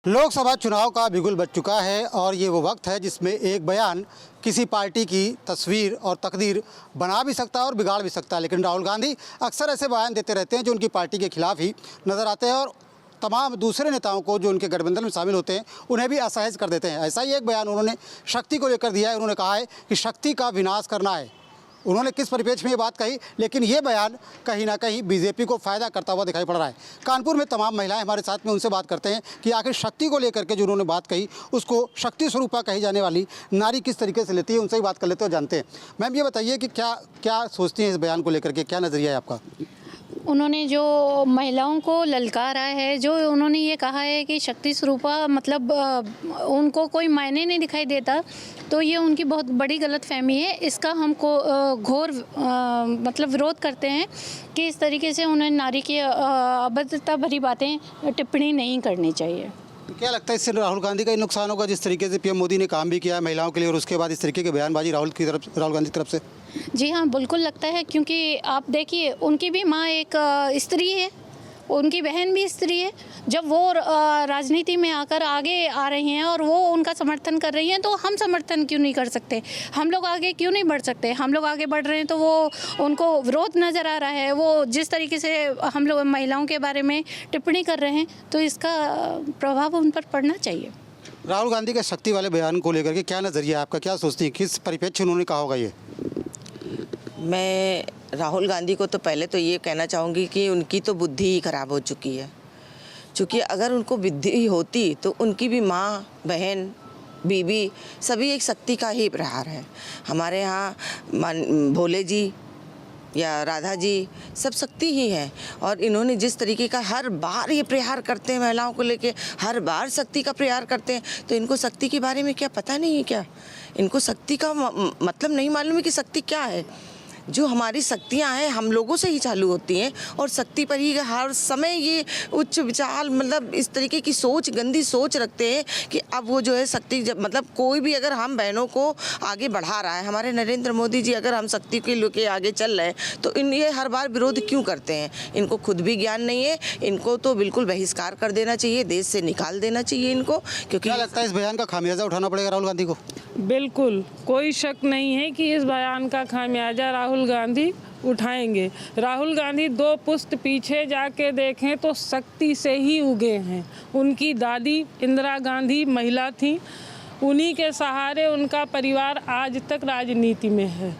लोकसभा चुनाव का बिगुल बज चुका है और ये वो वक्त है जिसमें एक बयान किसी पार्टी की तस्वीर और तकदीर बना भी सकता है और बिगाड़ भी सकता है। लेकिन राहुल गांधी अक्सर ऐसे बयान देते रहते हैं जो उनकी पार्टी के खिलाफ ही नज़र आते हैं और तमाम दूसरे नेताओं को जो उनके गठबंधन में शामिल होते हैं उन्हें भी असहज कर देते हैं। ऐसा ही एक बयान उन्होंने शक्ति को लेकर दिया है। उन्होंने कहा है कि शक्ति का विनाश करना है। उन्होंने किस परिप्रेक्ष्य में ये बात कही, लेकिन ये बयान कहीं ना कहीं बीजेपी को फ़ायदा करता हुआ दिखाई पड़ रहा है। कानपुर में तमाम महिलाएं हमारे साथ में, उनसे बात करते हैं कि आखिर शक्ति को लेकर के जो उन्होंने बात कही उसको शक्ति स्वरूपा कही जाने वाली नारी किस तरीके से लेती है। उनसे ही बात कर लेते हो, जानते हैं। मैम, ये बताइए कि क्या सोचती हैं इस बयान को लेकर के, क्या नज़रिया है आपका? उन्होंने जो महिलाओं को ललकारा है, जो उन्होंने ये कहा है कि शक्ति स्वरूपा मतलब उनको कोई मायने नहीं दिखाई देता, तो ये उनकी बहुत बड़ी गलतफहमी है। इसका हमको घोर मतलब विरोध करते हैं कि इस तरीके से उन्हें नारी की अभद्रता भरी बातें टिप्पणी नहीं करनी चाहिए। क्या लगता है इससे राहुल गांधी का ही नुकसान होगा? जिस तरीके से पीएम मोदी ने काम भी किया है महिलाओं के लिए और उसके बाद इस तरीके की बयानबाजी राहुल गांधी की तरफ से। जी हाँ, बिल्कुल लगता है, क्योंकि आप देखिए उनकी भी माँ एक स्त्री है, उनकी बहन भी स्त्री है। जब वो राजनीति में आकर आगे आ रही हैं और वो उनका समर्थन कर रही हैं, तो हम समर्थन क्यों नहीं कर सकते? हम लोग आगे क्यों नहीं बढ़ सकते? हम लोग आगे बढ़ रहे हैं तो वो उनको विरोध नज़र आ रहा है। वो जिस तरीके से हम लोग महिलाओं के बारे में टिप्पणी कर रहे हैं, तो इसका प्रभाव उन पर पड़ना चाहिए। राहुल गांधी के शक्ति वाले बयान को लेकर के क्या नज़रिया है आपका? क्या सोचती हैं, किस परिप्रेक्ष्य उन्होंने कहा होगा ये? मैं राहुल गांधी को तो पहले तो ये कहना चाहूँगी कि उनकी तो बुद्धि ही खराब हो चुकी है। क्योंकि अगर उनको बुद्धि होती तो उनकी भी माँ, बहन, बीबी सभी एक शक्ति का ही प्रहार है। हमारे यहाँ भोले जी या राधा जी सब शक्ति ही हैं, और इन्होंने जिस तरीके का हर बार ये प्रहार करते हैं महिलाओं को लेके, हर बार शक्ति का प्रहार करते हैं, तो इनको शक्ति के बारे में क्या पता नहीं है क्या? इनको शक्ति का मतलब नहीं मालूम है कि शक्ति क्या है। जो हमारी शक्तियाँ हैं हम लोगों से ही चालू होती हैं, और शक्ति पर ही हर समय ये उच्च विचार मतलब इस तरीके की सोच, गंदी सोच रखते हैं कि अब वो जो है शक्ति मतलब कोई भी अगर हम बहनों को आगे बढ़ा रहा है, हमारे नरेंद्र मोदी जी अगर हम शक्ति के लेके आगे चल रहे हैं, तो ये हर बार विरोध क्यों करते हैं? इनको खुद भी ज्ञान नहीं है। इनको तो बिल्कुल बहिष्कार कर देना चाहिए, देश से निकाल देना चाहिए इनको। क्योंकि क्या लगता है इस बयान का खामियाजा उठाना पड़ेगा राहुल गांधी को? बिल्कुल कोई शक नहीं है कि इस बयान का खामियाजा राहुल गांधी उठाएंगे। राहुल गांधी 2 पुश्त पीछे जाके देखें तो शक्ति से ही उगे हैं। उनकी दादी इंदिरा गांधी महिला थी, उन्हीं के सहारे उनका परिवार आज तक राजनीति में है,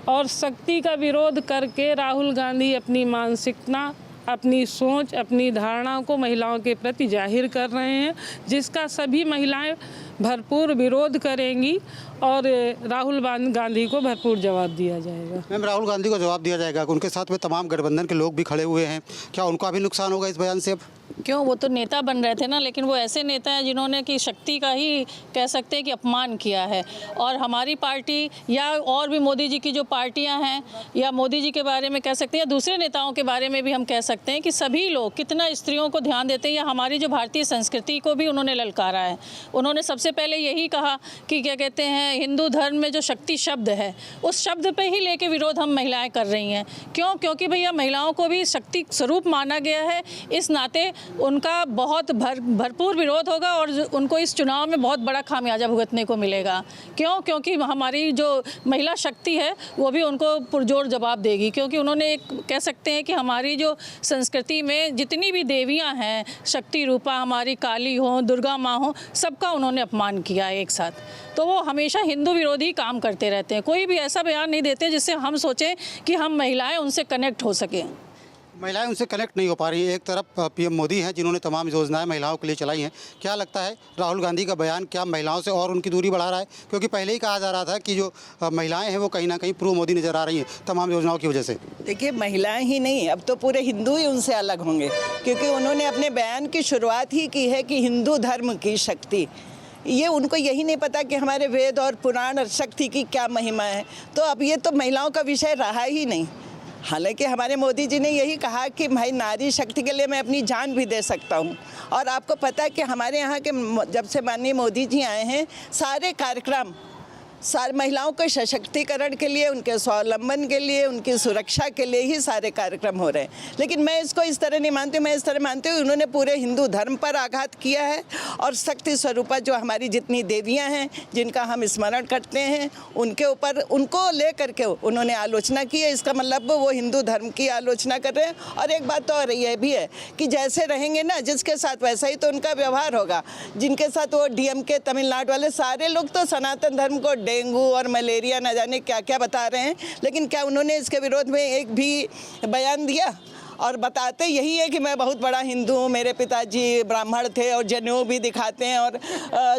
और शक्ति का विरोध करके राहुल गांधी अपनी मानसिकता, अपनी सोच, अपनी धारणाओं को महिलाओं के प्रति जाहिर कर रहे हैं, जिसका सभी महिलाएं भरपूर विरोध करेंगी और राहुल गांधी को भरपूर जवाब दिया जाएगा। मैम, राहुल गांधी को जवाब दिया जाएगा? उनके साथ में तमाम गठबंधन के लोग भी खड़े हुए हैं, क्या उनका भी नुकसान होगा इस बयान से? अब क्यों, वो तो नेता बन रहे थे ना, लेकिन वो ऐसे नेता हैं जिन्होंने कि शक्ति का ही कह सकते हैं कि अपमान किया है। और हमारी पार्टी या और भी मोदी जी की जो पार्टियां हैं, या मोदी जी के बारे में कह सकते हैं, या दूसरे नेताओं के बारे में भी हम कह सकते हैं कि सभी लोग कितना स्त्रियों को ध्यान देते हैं, या हमारी जो भारतीय संस्कृति को भी उन्होंने ललकारा है। उन्होंने सबसे पहले यही कहा कि क्या कहते हैं, हिंदू धर्म में जो शक्ति शब्द है, उस शब्द पे ही लेके विरोध हम महिलाएं कर रही हैं। क्यों? क्योंकि भैया महिलाओं को भी शक्ति स्वरूप माना गया है, इस नाते उनका बहुत भरपूर विरोध होगा और उनको इस चुनाव में बहुत बड़ा खामियाजा भुगतने को मिलेगा। क्यों? क्योंकि हमारी जो महिला शक्ति है वो भी उनको पुरजोर जवाब देगी, क्योंकि उन्होंने एक कह सकते हैं कि हमारी जो संस्कृति में जितनी भी देवियां हैं, शक्ति रूपा, हमारी काली हो, दुर्गा माँ हो, सबका उन्होंने अपमान किया है एक साथ। तो वो हमेशा हिंदू विरोधी काम करते रहते हैं। कोई भी ऐसा बयान नहीं देते जिससे हम सोचें कि हम महिलाएं उनसे कनेक्ट हो सकें। महिलाएं उनसे कनेक्ट नहीं हो पा रही हैं। एक तरफ पीएम मोदी हैं जिन्होंने तमाम योजनाएं महिलाओं के लिए चलाई हैं। क्या लगता है राहुल गांधी का बयान क्या महिलाओं से और उनकी दूरी बढ़ा रहा है? क्योंकि पहले ही कहा जा रहा था कि जो महिलाएं हैं वो कहीं ना कहीं प्रो मोदी नज़र आ रही हैं तमाम योजनाओं की वजह से। देखिए, महिलाएं ही नहीं, अब तो पूरे हिंदू ही उनसे अलग होंगे, क्योंकि उन्होंने अपने बयान की शुरुआत ही की है कि हिंदू धर्म की शक्ति। ये उनको यही नहीं पता कि हमारे वेद और पुराण और शक्ति की क्या महिमा है। तो अब ये तो महिलाओं का विषय रहा ही नहीं। हालांकि हमारे मोदी जी ने यही कहा कि भाई नारी शक्ति के लिए मैं अपनी जान भी दे सकता हूँ। और आपको पता है कि हमारे यहाँ के जब से माननीय मोदी जी आए हैं, सारे कार्यक्रम महिलाओं के सशक्तिकरण के लिए, उनके स्वावलंबन के लिए, उनकी सुरक्षा के लिए ही सारे कार्यक्रम हो रहे हैं। लेकिन मैं इसको इस तरह नहीं मानती, मैं इस तरह मानती हूँ उन्होंने पूरे हिंदू धर्म पर आघात किया है और शक्ति स्वरूपा जो हमारी जितनी देवियाँ हैं जिनका हम स्मरण करते हैं उनके ऊपर, उनको ले करके उन्होंने आलोचना की है। इसका मतलब वो हिंदू धर्म की आलोचना कर रहे हैं। और एक बात तो और ये भी है कि जैसे रहेंगे ना जिसके साथ वैसा ही तो उनका व्यवहार होगा। जिनके साथ वो डीएमके तमिलनाडु वाले सारे लोग तो सनातन धर्म को डेंगू और मलेरिया न जाने क्या क्या बता रहे हैं, लेकिन क्या उन्होंने इसके विरोध में एक भी बयान दिया? और बताते यही है कि मैं बहुत बड़ा हिंदू हूँ, मेरे पिताजी ब्राह्मण थे और जनेऊ भी दिखाते हैं और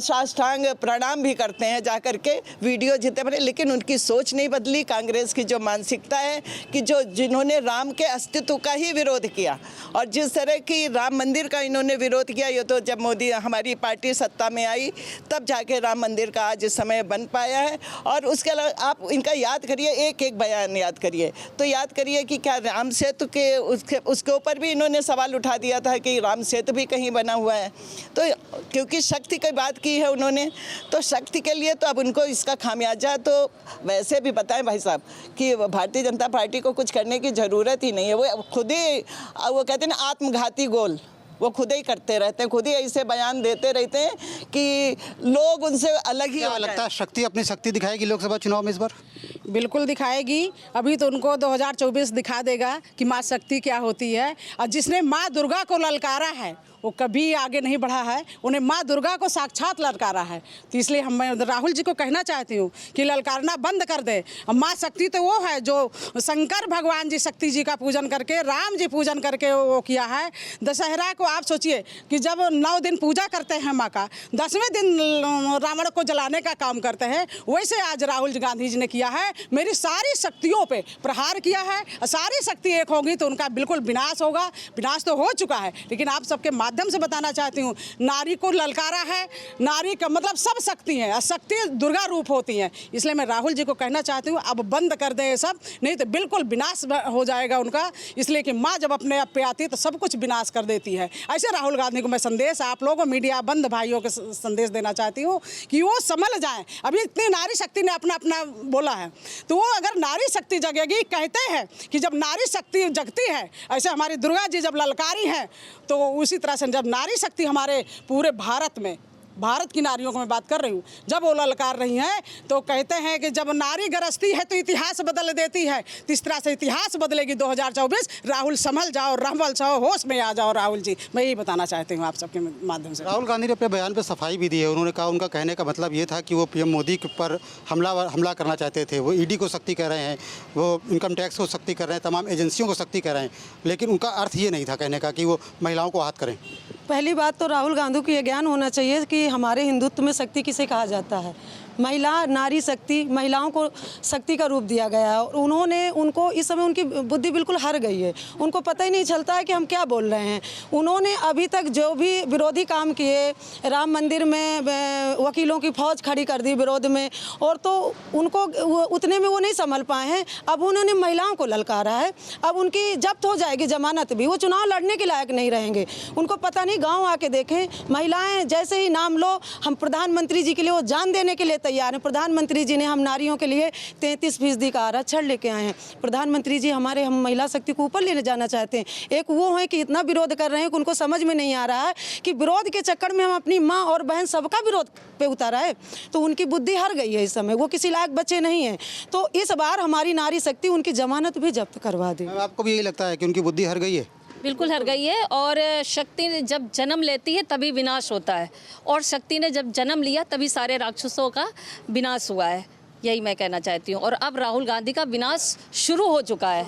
साष्टांग प्रणाम भी करते हैं जा कर के वीडियो जितने बने। लेकिन उनकी सोच नहीं बदली। कांग्रेस की जो मानसिकता है कि जिन्होंने राम के अस्तित्व का ही विरोध किया और जिस तरह की राम मंदिर का इन्होंने विरोध किया, ये तो जब मोदी हमारी पार्टी सत्ता में आई तब जाके राम मंदिर का आज इस समय बन पाया है। और उसके अलावा आप इनका याद करिए, एक एक बयान याद करिए तो याद करिए कि क्या राम सेतु के उसके ऊपर भी इन्होंने सवाल उठा दिया था कि राम सेतु भी कहीं बना हुआ है। तो क्योंकि शक्ति की बात की है उन्होंने, तो शक्ति के लिए तो अब उनको इसका खामियाजा तो वैसे भी बताएं भाई साहब कि भारतीय जनता पार्टी को कुछ करने की ज़रूरत ही नहीं है। वो खुद ही, वो कहते हैं ना, आत्मघाती गोल वो खुद ही करते रहते हैं, खुद ही ऐसे बयान देते रहते हैं कि लोग उनसे अलग ही क्या लगता है शक्ति अपनी शक्ति दिखाएगी लोकसभा चुनाव में इस बार? बिल्कुल दिखाएगी। अभी तो उनको 2024 दिखा देगा कि माँ शक्ति क्या होती है। और जिसने माँ दुर्गा को ललकारा है वो कभी आगे नहीं बढ़ा है, उन्हें माँ दुर्गा को साक्षात ललकारा है। तो इसलिए मैं राहुल जी को कहना चाहती हूँ कि ललकारना बंद कर दे। माँ शक्ति तो वो है जो शंकर भगवान जी शक्ति जी का पूजन करके, राम जी पूजन करके वो किया है। दशहरा को आप सोचिए कि जब 9 दिन पूजा करते हैं माँ का, 10वें दिन रावण को जलाने का काम करते हैं, वैसे आज राहुल गांधी जी ने किया है। मेरी सारी शक्तियों पे प्रहार किया है। सारी शक्ति एक होगी तो उनका बिल्कुल विनाश होगा। विनाश तो हो चुका है, लेकिन आप सबके माध्यम से बताना चाहती हूँ, नारी को ललकारा है। नारी का मतलब सब शक्ति है, शक्ति दुर्गा रूप होती है। इसलिए मैं राहुल जी को कहना चाहती हूँ अब बंद कर दे ये सब, नहीं तो बिल्कुल विनाश हो जाएगा उनका। इसलिए कि माँ जब अपने आप पे आती है तो सब कुछ विनाश कर देती है। ऐसे राहुल गांधी को मैं संदेश, आप लोगों मीडिया बंद भाइयों को संदेश देना चाहती हूँ कि वो समझ जाएं। अभी इतनी नारी शक्ति ने अपना अपना बोला है, तो वो अगर नारी शक्ति जगेगी, कहते हैं कि जब नारी शक्ति जगती है, ऐसे हमारी दुर्गा जी जब ललकारी हैं, तो उसी तरह से जब नारी शक्ति हमारे पूरे भारत में, भारत की नारियों को मैं बात कर रही हूँ, जब वो ललकार रही हैं तो कहते हैं कि जब नारी गरजती है तो इतिहास बदल देती है। तो इस तरह से इतिहास बदलेगी 2024। राहुल संभल जाओ, रहमल जाओ, होश में आ जाओ राहुल जी। मैं यही बताना चाहती हूँ आप सबके माध्यम से। राहुल गांधी ने अपने बयान पर सफाई भी दी है। उन्होंने कहा, उनका कहने का मतलब ये था कि वो पीएम मोदी पर हमला करना चाहते थे। वो ईडी को सख्ती कर रहे हैं, वो इनकम टैक्स को सख्ती कर रहे हैं, तमाम एजेंसियों को सख्ती कर रहे हैं, लेकिन उनका अर्थ ये नहीं था कहने का कि वो महिलाओं को आहत करें। पहली बात तो राहुल गांधी को ये ज्ञान होना चाहिए कि हमारे हिंदुत्व में शक्ति किसे कहा जाता है। महिला, नारी शक्ति, महिलाओं को शक्ति का रूप दिया गया है। और उनको इस समय उनकी बुद्धि बिल्कुल हार गई है। उनको पता ही नहीं चलता है कि हम क्या बोल रहे हैं। उन्होंने अभी तक जो भी विरोधी काम किए, राम मंदिर में वकीलों की फौज खड़ी कर दी विरोध में, और तो उनको उतने में वो नहीं संभल पाए हैं। अब उन्होंने महिलाओं को ललकारा है। अब उनकी जब्त हो जाएगी जमानत भी, वो चुनाव लड़ने के लायक नहीं रहेंगे। उनको पता नहीं, गाँव आके देखें, महिलाएँ जैसे ही नाम लो, हम प्रधानमंत्री जी के लिए वो जान देने के लिए तैयार हैं। प्रधानमंत्री जी ने हम नारियों के लिए 33% का आरक्षण लेके आए हैं। प्रधानमंत्री जी हम महिला शक्ति को ऊपर लेने जाना चाहते हैं। एक वो है कि इतना विरोध कर रहे हैं कि उनको समझ में नहीं आ रहा है कि विरोध के चक्कर में हम अपनी माँ और बहन सबका विरोध पे उतारा है। तो उनकी बुद्धि हार गई है इस समय, वो किसी लायक बच्चे नहीं हैं। तो इस बार हमारी नारी शक्ति उनकी जमानत भी जब्त करवा दे। आपको भी यही लगता है कि उनकी बुद्धि हार गई है? बिल्कुल हर गई है। और शक्ति जब जन्म लेती है तभी विनाश होता है, और शक्ति ने जब जन्म लिया तभी सारे राक्षसों का विनाश हुआ है। यही मैं कहना चाहती हूँ। और अब राहुल गांधी का विनाश शुरू हो चुका है।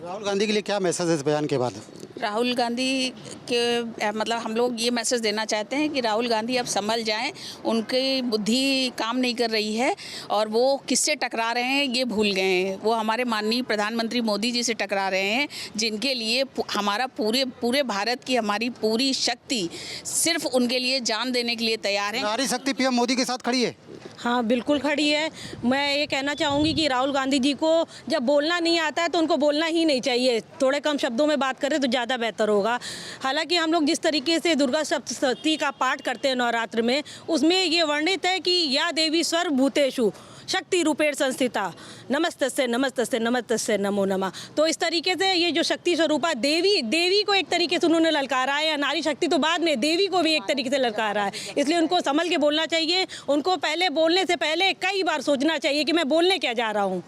राहुल गांधी के लिए क्या मैसेज है इस बयान के बाद? राहुल गांधी के मतलब हम लोग ये मैसेज देना चाहते हैं कि राहुल गांधी अब संभल जाएं। उनकी बुद्धि काम नहीं कर रही है और वो किससे टकरा रहे हैं ये भूल गए हैं। वो हमारे माननीय प्रधानमंत्री मोदी जी से टकरा रहे हैं, जिनके लिए हमारा पूरे भारत की हमारी पूरी शक्ति सिर्फ उनके लिए जान देने के लिए तैयार है। नारी शक्ति पीएम मोदी के साथ खड़ी है। हाँ, बिल्कुल खड़ी है। मैं ये कहना चाहूँगी कि राहुल गांधी जी को जब बोलना नहीं आता है तो उनको बोलना ही नहीं चाहिए। थोड़े कम शब्दों में बात करें तो ज़्यादा बेहतर होगा। हालांकि हम लोग जिस तरीके से दुर्गा सप्तशती का पाठ करते हैं नवरात्र में, उसमें ये वर्णित है कि या देवी सर्वभूतेषु, शक्ति रूपेण संस्थिता नमस्तस्यै नमस्तस्यै नमस्तस्यै नमो नमः। तो इस तरीके से ये जो शक्ति स्वरूपा देवी को एक तरीके से उन्होंने ललकारा है, या नारी शक्ति तो बाद में, देवी को भी एक तरीके से ललकारा है। इसलिए उनको संभल के बोलना चाहिए। उनको पहले बोलने से पहले कई बार सोचना चाहिए कि मैं बोलने क्या जा रहा हूँ।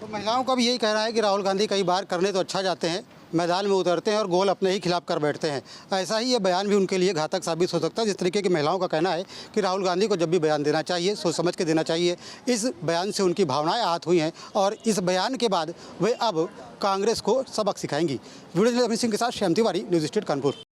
तो महिलाओं का भी यही कहना है कि राहुल गांधी कई बार करने तो अच्छा जाते हैं, मैदान में उतरते हैं और गोल अपने ही खिलाफ कर बैठते हैं। ऐसा ही ये बयान भी उनके लिए घातक साबित हो सकता है। जिस तरीके की महिलाओं का कहना है कि राहुल गांधी को जब भी बयान देना चाहिए सोच समझ के देना चाहिए। इस बयान से उनकी भावनाएं आहत हुई हैं और इस बयान के बाद वे अब कांग्रेस को सबक सिखाएंगी। वीडियो जर्नलिस्ट अमित सिंह के साथ श्याम तिवारी, न्यूज़ स्टेट कानपुर।